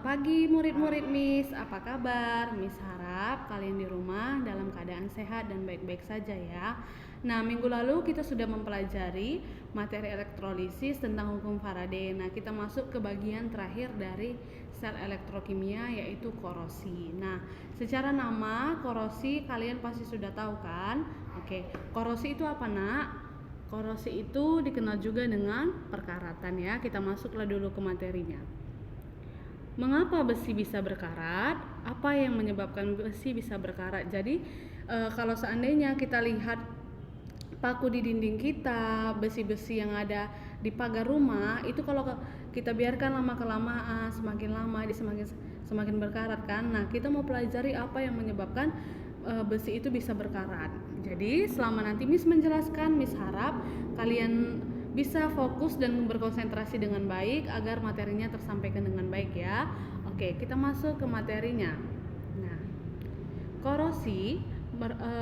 pagi murid-murid Miss, apa kabar? Miss harap kalian di rumah dalam keadaan sehat dan baik-baik saja ya. Nah, minggu lalu kita sudah mempelajari materi elektrolisis tentang hukum Faraday. Nah, kita masuk ke bagian terakhir dari sel elektrokimia yaitu korosi. Nah, secara nama korosi kalian pasti sudah tahu kan? Oke, korosi itu apa nak? Korosi itu dikenal juga dengan perkaratan ya. Kita masuklah dulu ke materinya. Mengapa besi bisa berkarat? Apa yang menyebabkan besi bisa berkarat? Jadi kalau seandainya kita lihat paku di dinding kita, besi-besi yang ada di pagar rumah, itu kalau kita biarkan lama kelamaan, semakin lama dia semakin berkarat kan. Nah, kita mau pelajari apa yang menyebabkan besi itu bisa berkarat. Jadi selama nanti Miss menjelaskan, Miss harap kalian bisa fokus dan berkonsentrasi dengan baik agar materinya tersampaikan dengan baik ya. Oke, kita masuk ke materinya. Nah, korosi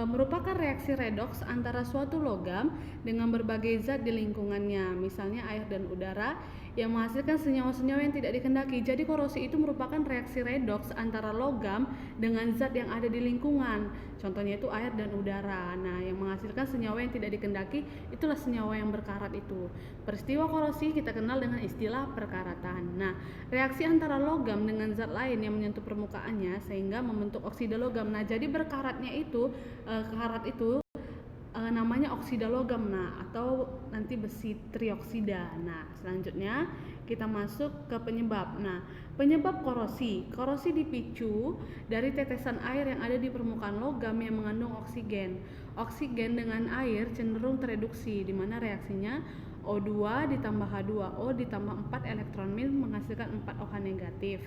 merupakan reaksi redoks antara suatu logam dengan berbagai zat di lingkungannya, misalnya air dan udara, yang menghasilkan senyawa-senyawa yang tidak dikehendaki. Jadi korosi itu merupakan reaksi redoks antara logam dengan zat yang ada di lingkungan. Contohnya itu air dan udara. Nah, yang menghasilkan senyawa yang tidak dikehendaki itulah senyawa yang berkarat itu. Peristiwa korosi kita kenal dengan istilah perkaratan. Nah, reaksi antara logam dengan zat lain yang menyentuh permukaannya sehingga membentuk oksida logam. Nah, jadi berkaratnya itu karat itu namanya oksida logam atau nanti besi trioksida. Nah, selanjutnya kita masuk ke penyebab. Nah, penyebab korosi dipicu dari tetesan air yang ada di permukaan logam yang mengandung oksigen. Oksigen dengan air cenderung tereduksi, di mana reaksinya O2 ditambah H2O ditambah 4 elektron min menghasilkan 4 OH negatif.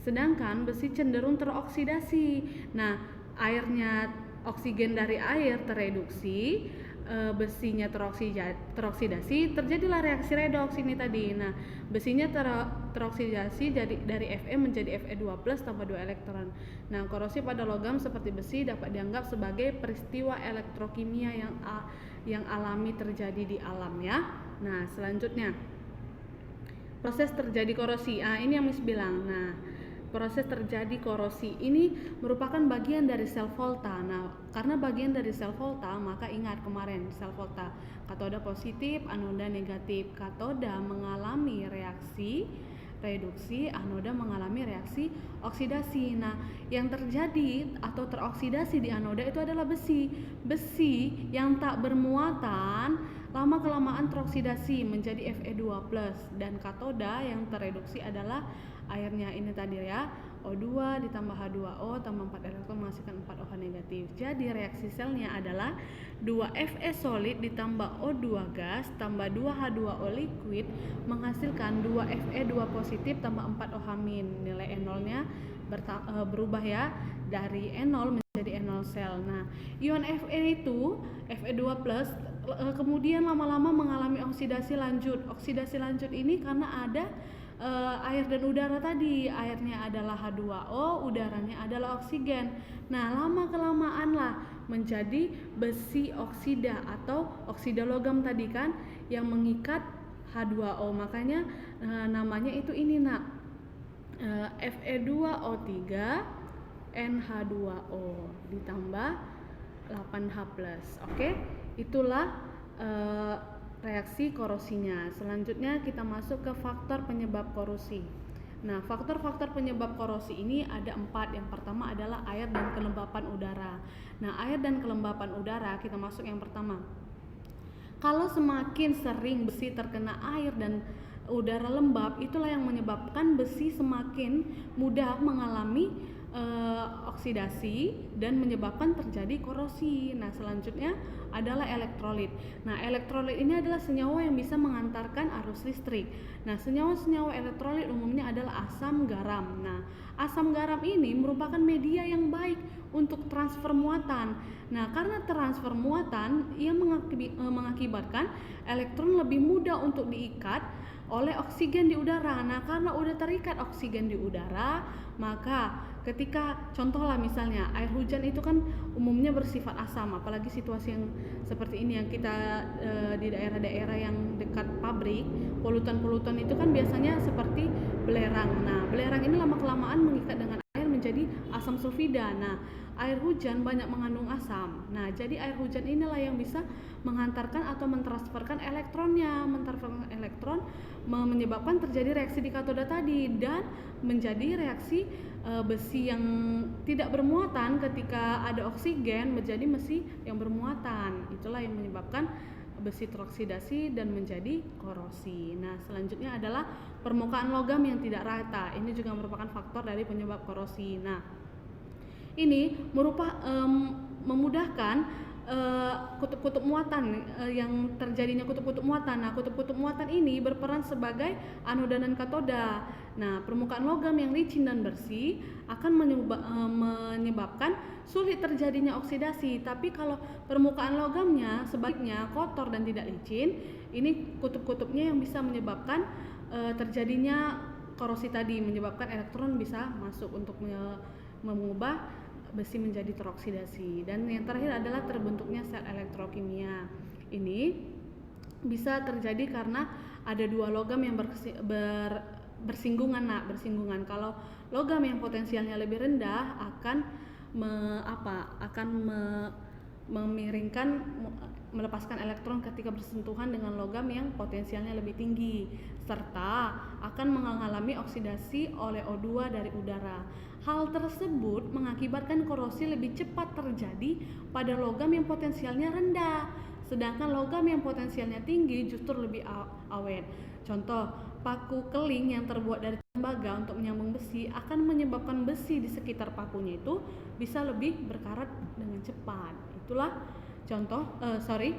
Sedangkan besi cenderung teroksidasi. Nah, airnya oksigen dari air tereduksi, besinya teroksidasi, terjadilah reaksi redoks ini tadi. Nah, besinya teroksidasi jadi dari Fe menjadi Fe2+ tambah 2 elektron. Nah, korosi pada logam seperti besi dapat dianggap sebagai peristiwa elektrokimia yang alami terjadi di alam ya. Nah, selanjutnya proses terjadi korosi. Ini yang Miss bilang. Nah, proses terjadi korosi ini merupakan bagian dari sel volta. Nah, karena bagian dari sel volta, maka ingat kemarin sel volta, katoda positif, anoda negatif. Katoda mengalami reaksi reduksi, anoda mengalami reaksi oksidasi. Nah, yang terjadi atau teroksidasi di anoda itu adalah besi. Besi yang tak bermuatan lama kelamaan teroksidasi menjadi Fe2+, dan katoda yang tereduksi adalah airnya ini tadi ya, O2 ditambah H2O tambah 4 elektron menghasilkan 4 OH negatif. Jadi reaksi selnya adalah 2 Fe solid ditambah O2 gas tambah 2 H2O liquid menghasilkan 2 Fe2 positif tambah 4 OH min. Nilai E0-nya berubah ya, dari E0 menjadi E0 sel. Nah, ion Fe itu Fe2+ kemudian lama-lama mengalami oksidasi lanjut. Oksidasi lanjut ini karena ada air dan udara tadi. Airnya adalah H2O, udaranya adalah oksigen. Nah, lama kelamaan lah menjadi besi oksida atau oksida logam tadi kan yang mengikat H2O. Makanya namanya itu ini Fe2O3 NH2O ditambah 8H+. Oke? Itulah reaksi korosinya. Selanjutnya kita masuk ke faktor penyebab korosi. Nah, faktor-faktor penyebab korosi ini ada 4. Yang pertama adalah air dan kelembapan udara. Nah, air dan kelembapan udara kita masuk yang pertama. Kalau semakin sering besi terkena air dan udara lembab, itulah yang menyebabkan besi semakin mudah mengalami oksidasi dan menyebabkan terjadi korosi. Nah, selanjutnya adalah elektrolit. Nah, elektrolit ini adalah senyawa yang bisa mengantarkan arus listrik. Nah, senyawa-senyawa elektrolit umumnya adalah asam garam. Nah, asam garam ini merupakan media yang baik untuk transfer muatan. Nah, karena transfer muatan ia mengakibatkan elektron lebih mudah untuk diikat oleh oksigen di udara. Nah, karena udah terikat oksigen di udara, maka ketika contohlah misalnya air hujan itu kan umumnya bersifat asam, apalagi situasi yang seperti ini yang kita di daerah-daerah yang dekat pabrik, polutan-polutan itu kan biasanya seperti belerang. Nah, belerang ini lama-kelamaan mengikat dengan air menjadi asam sulfida. Nah, air hujan banyak mengandung asam. Nah, jadi air hujan inilah yang bisa menghantarkan atau mentransferkan elektronnya. Mentransferkan elektron menyebabkan terjadi reaksi di katoda tadi dan menjadi reaksi besi yang tidak bermuatan ketika ada oksigen menjadi besi yang bermuatan. Itulah yang menyebabkan besi teroksidasi dan menjadi korosi. Nah, selanjutnya adalah permukaan logam yang tidak rata. Ini juga merupakan faktor dari penyebab korosi. Nah, ini memudahkan kutub-kutub muatan yang terjadinya kutub-kutub muatan. Nah, kutub-kutub muatan ini berperan sebagai anoda dan katoda. Nah, permukaan logam yang licin dan bersih akan menyebabkan sulit terjadinya oksidasi. Tapi kalau permukaan logamnya sebaliknya kotor dan tidak licin, ini kutub-kutubnya yang bisa menyebabkan terjadinya korosi tadi, menyebabkan elektron bisa masuk untuk mengubah besi menjadi teroksidasi. Dan yang terakhir adalah terbentuknya sel elektrokimia. Ini bisa terjadi karena ada dua logam yang bersinggungan. Kalau logam yang potensialnya lebih rendah akan melepaskan elektron ketika bersentuhan dengan logam yang potensialnya lebih tinggi, serta akan mengalami oksidasi oleh O2 dari udara. Hal tersebut mengakibatkan korosi lebih cepat terjadi pada logam yang potensialnya rendah, sedangkan logam yang potensialnya tinggi justru lebih awet. Contoh, paku keling yang terbuat dari tembaga untuk menyambung besi akan menyebabkan besi di sekitar pakunya itu bisa lebih berkarat dengan cepat. Itulah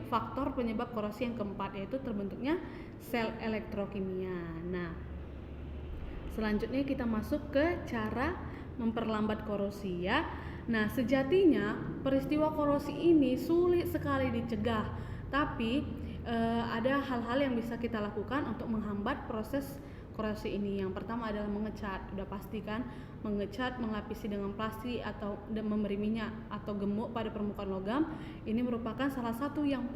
faktor penyebab korosi yang keempat, yaitu terbentuknya sel elektrokimia. Nah, selanjutnya kita masuk ke cara memperlambat korosi ya. Nah, sejatinya peristiwa korosi ini sulit sekali dicegah, tapi ada hal-hal yang bisa kita lakukan untuk menghambat proses korosi ini. Yang pertama adalah mengecat. Udah pasti kan, mengecat, melapisi dengan plastik atau memberi minyak atau gemuk pada permukaan logam. Ini merupakan salah satu yang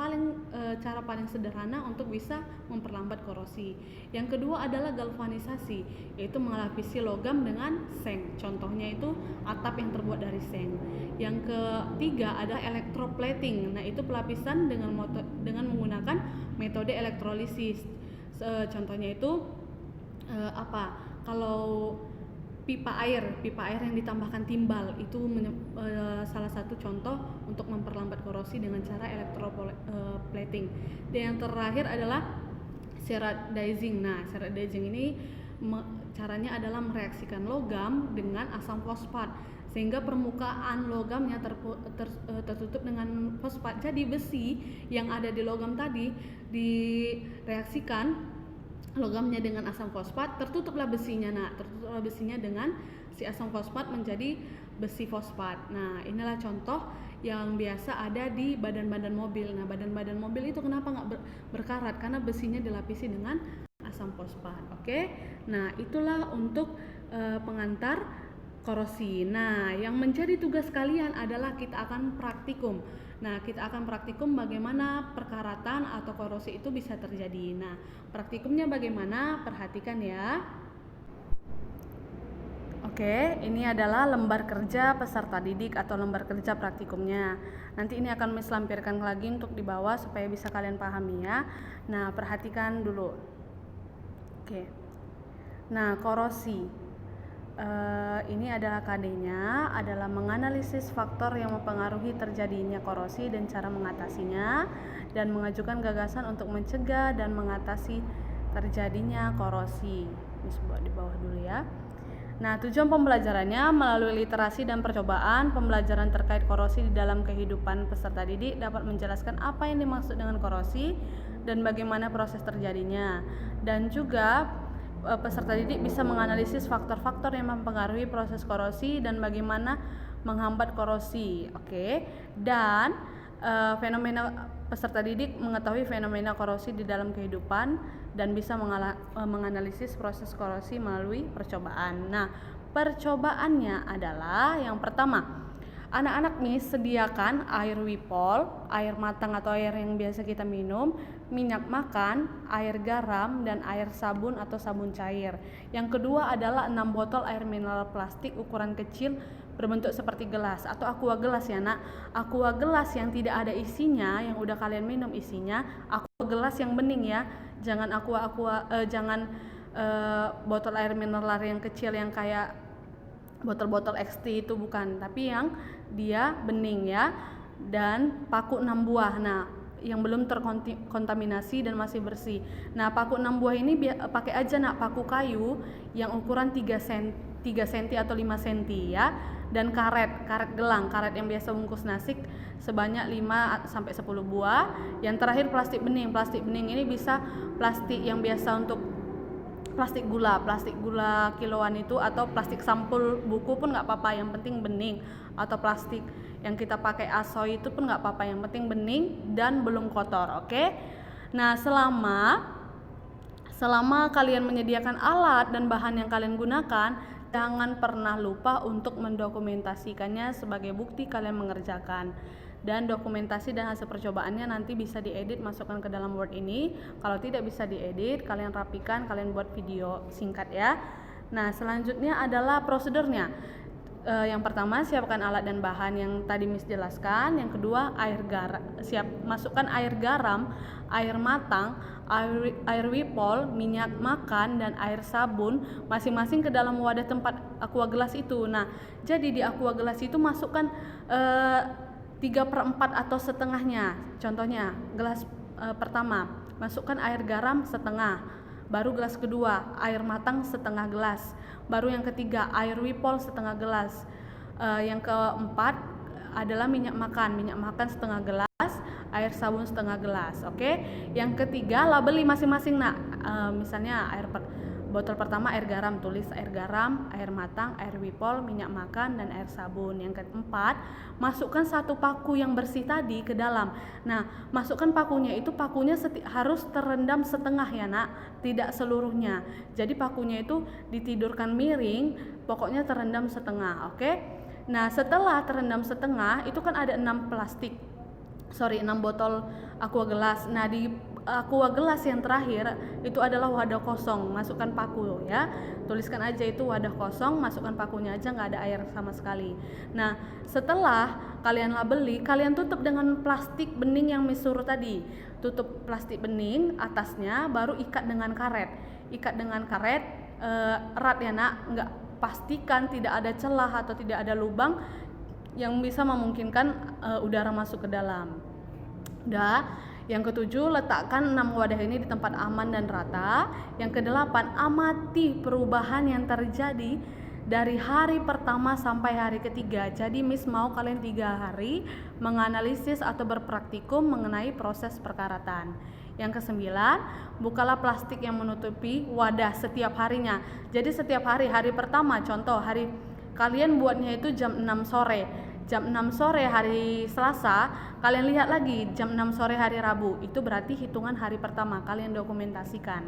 cara paling sederhana untuk bisa memperlambat korosi. Yang kedua adalah galvanisasi, yaitu melapisi logam dengan seng. Contohnya itu atap yang terbuat dari seng. Yang ketiga adalah electroplating. Nah, itu pelapisan dengan menggunakan metode elektrolisis. Contohnya itu kalau pipa air yang ditambahkan timbal itu salah satu contoh untuk memperlambat korosi dengan cara electroplating. Dan yang terakhir adalah ceradizing. Nah, ceradizing ini caranya adalah mereaksikan logam dengan asam fosfat sehingga permukaan logamnya tertutup dengan fosfat. Jadi besi yang ada di logam tadi direaksikan logamnya dengan asam fosfat, tertutuplah besinya. Nah, tertutuplah besinya dengan si asam fosfat menjadi besi fosfat. Nah, inilah contoh yang biasa ada di badan-badan mobil. Nah, badan-badan mobil itu kenapa nggak berkarat? Karena besinya dilapisi dengan asam fosfat. Oke. Nah, itulah untuk pengantar korosi. Nah, yang menjadi tugas kalian adalah kita akan praktikum. Nah, kita akan praktikum bagaimana perkaratan atau korosi itu bisa terjadi. Nah, praktikumnya bagaimana? Perhatikan ya. Oke, ini adalah lembar kerja peserta didik atau lembar kerja praktikumnya. Nanti ini akan Miss lampirkan lagi untuk di bawah supaya bisa kalian pahami ya. Nah, perhatikan dulu. Oke. Nah, korosi. Ini adalah KD-nya, adalah menganalisis faktor yang mempengaruhi terjadinya korosi dan cara mengatasinya, dan mengajukan gagasan untuk mencegah dan mengatasi terjadinya korosi. Ini buat di bawah dulu ya. Nah, tujuan pembelajarannya melalui literasi dan percobaan, pembelajaran terkait korosi di dalam kehidupan peserta didik dapat menjelaskan apa yang dimaksud dengan korosi dan bagaimana proses terjadinya. Dan juga peserta didik bisa menganalisis faktor-faktor yang mempengaruhi proses korosi dan bagaimana menghambat korosi. Oke. Dan peserta didik mengetahui fenomena korosi di dalam kehidupan dan bisa menganalisis proses korosi melalui percobaan. Nah, percobaannya adalah yang pertama, Anak-anak Miss sediakan air wipol, air matang atau air yang biasa kita minum, minyak makan, air garam, dan air sabun atau sabun cair. Yang kedua adalah 6 botol air mineral plastik ukuran kecil berbentuk seperti gelas atau aqua gelas ya nak. Aqua gelas yang tidak ada isinya, yang udah kalian minum isinya, aqua gelas yang bening ya. Jangan botol air mineral yang kecil yang kayak botol-botol XT itu bukan, tapi yang dia bening ya. Dan paku 6 buah. Nah, yang belum terkontaminasi dan masih bersih. Nah, paku 6 buah ini pakai aja nak paku kayu yang ukuran 3 cm atau 5 cm ya. Dan karet gelang, karet yang biasa bungkus nasi sebanyak 5 sampai 10 buah. Yang terakhir plastik bening. Plastik bening ini bisa plastik yang biasa untuk plastik gula kiloan itu, atau plastik sampul buku pun nggak apa-apa, yang penting bening. Atau plastik yang kita pakai asoy itu pun nggak apa-apa, yang penting bening dan belum kotor. Oke. Nah, selama kalian menyediakan alat dan bahan yang kalian gunakan, jangan pernah lupa untuk mendokumentasikannya sebagai bukti kalian mengerjakan. Dan dokumentasi dan hasil percobaannya nanti bisa diedit, masukkan ke dalam Word ini. Kalau tidak bisa diedit, kalian rapikan, kalian buat video singkat ya. Nah, selanjutnya adalah prosedurnya. Yang pertama, siapkan alat dan bahan yang tadi Miss jelaskan. Yang kedua, masukkan air garam, air matang, air wipol, minyak makan, dan air sabun masing-masing ke dalam wadah tempat aqua gelas itu. Nah, jadi di aqua gelas itu masukkan 3/4 atau setengahnya. Contohnya, gelas pertama masukkan air garam setengah, baru gelas kedua air matang setengah gelas, baru yang ketiga air wipol setengah gelas, yang keempat adalah minyak makan setengah gelas, air sabun setengah gelas. Oke. Yang ketiga labeli masing-masing nak. Misalnya botol pertama air garam, tulis air garam, air matang, air wipol, minyak makan, dan air sabun. Yang keempat, masukkan satu paku yang bersih tadi ke dalam. Nah, masukkan pakunya harus terendam setengah ya nak, tidak seluruhnya. Jadi pakunya itu ditidurkan miring, pokoknya terendam setengah. Oke. Nah, setelah terendam setengah, itu kan ada 6 botol aqua gelas. Nah, di aqua gelas yang terakhir itu adalah wadah kosong, masukkan paku ya. Tuliskan aja itu wadah kosong, masukkan pakunya aja, nggak ada air sama sekali. Nah, setelah kalian labeli, kalian tutup dengan plastik bening yang Miss suruh tadi. Tutup plastik bening atasnya, baru ikat dengan karet. Erat ya nak, nggak, pastikan tidak ada celah atau tidak ada lubang yang bisa memungkinkan udara masuk ke dalam. Yang ketujuh, letakkan 6 wadah ini di tempat aman dan rata. Yang kedelapan, amati perubahan yang terjadi dari hari pertama sampai hari ketiga. Jadi Miss mau kalian 3 hari menganalisis atau berpraktikum mengenai proses perkaratan. Yang kesembilan, bukalah plastik yang menutupi wadah setiap harinya. Jadi setiap hari pertama, contoh kalian buatnya itu jam 6 sore. Jam 6 sore hari Selasa, kalian lihat lagi jam 6 sore hari Rabu. Itu berarti hitungan hari pertama, kalian dokumentasikan.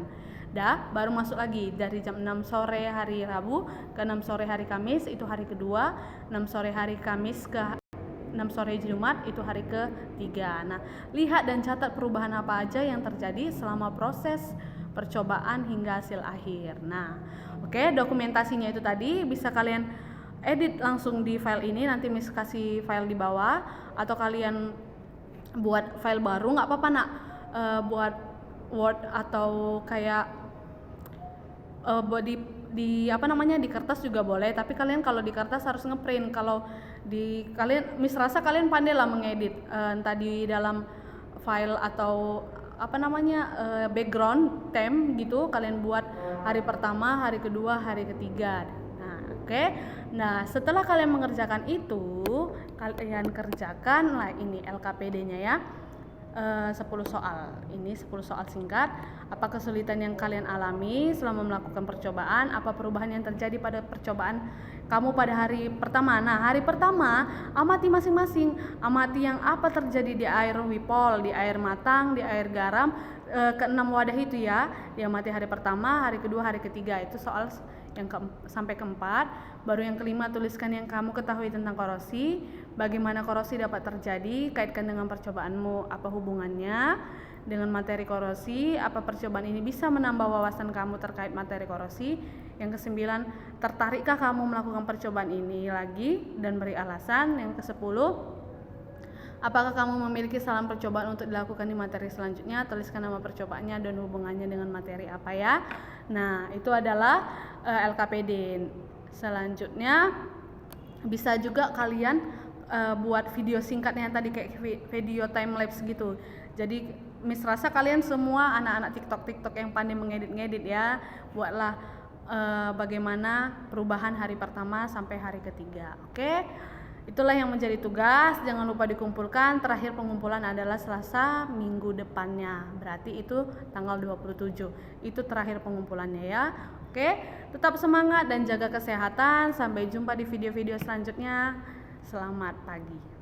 Baru masuk lagi dari jam 6 sore hari Rabu ke 6 sore hari Kamis, itu hari kedua. 6 sore hari Kamis ke 6 sore Jumat, itu hari ketiga. Nah, lihat dan catat perubahan apa aja yang terjadi selama proses percobaan hingga hasil akhir. Nah, oke, dokumentasinya itu tadi bisa kalian edit langsung di file ini, nanti Miss kasih file di bawah, atau kalian buat file baru nggak apa-apa nak, buat Word atau kayak buat di kertas juga boleh, tapi kalian kalau di kertas harus ngeprint. Kalau Miss rasa kalian pandai lah mengedit, entah di dalam file atau background theme gitu, kalian buat hari pertama, hari kedua, hari ketiga. Oke. Nah, setelah kalian mengerjakan itu, kalian kerjakan lah ini LKPD-nya ya. 10 soal. Ini 10 soal singkat. Apa kesulitan yang kalian alami selama melakukan percobaan? Apa perubahan yang terjadi pada percobaan kamu pada hari pertama? Nah, hari pertama amati masing-masing. Amati yang apa terjadi di air wipol, di air matang, di air garam, ke-6 wadah itu ya. Diamati hari pertama, hari kedua, hari ketiga. Itu soal yang sampai keempat. Baru yang kelima, tuliskan yang kamu ketahui tentang korosi. bagaimana korosi dapat terjadi, kaitkan dengan percobaanmu, apa hubungannya dengan materi korosi, apa percobaan ini bisa menambah wawasan kamu terkait materi korosi. Yang ke-9, tertarikkah kamu melakukan percobaan ini lagi dan beri alasan. Yang ke-10, apakah kamu memiliki saran percobaan untuk dilakukan di materi selanjutnya? Tuliskan nama percobaannya dan hubungannya dengan materi apa ya. Nah, itu adalah LKPD. Selanjutnya bisa juga kalian buat video singkatnya tadi kayak video time lapse gitu. Jadi Miss rasa kalian semua anak-anak TikTok yang pandai mengedit ya, buatlah bagaimana perubahan hari pertama sampai hari ketiga. Oke? Itulah yang menjadi tugas, jangan lupa dikumpulkan. Terakhir pengumpulan adalah Selasa minggu depannya, berarti itu tanggal 27. Itu terakhir pengumpulannya ya. Oke, tetap semangat dan jaga kesehatan. Sampai jumpa di video-video selanjutnya. Selamat pagi.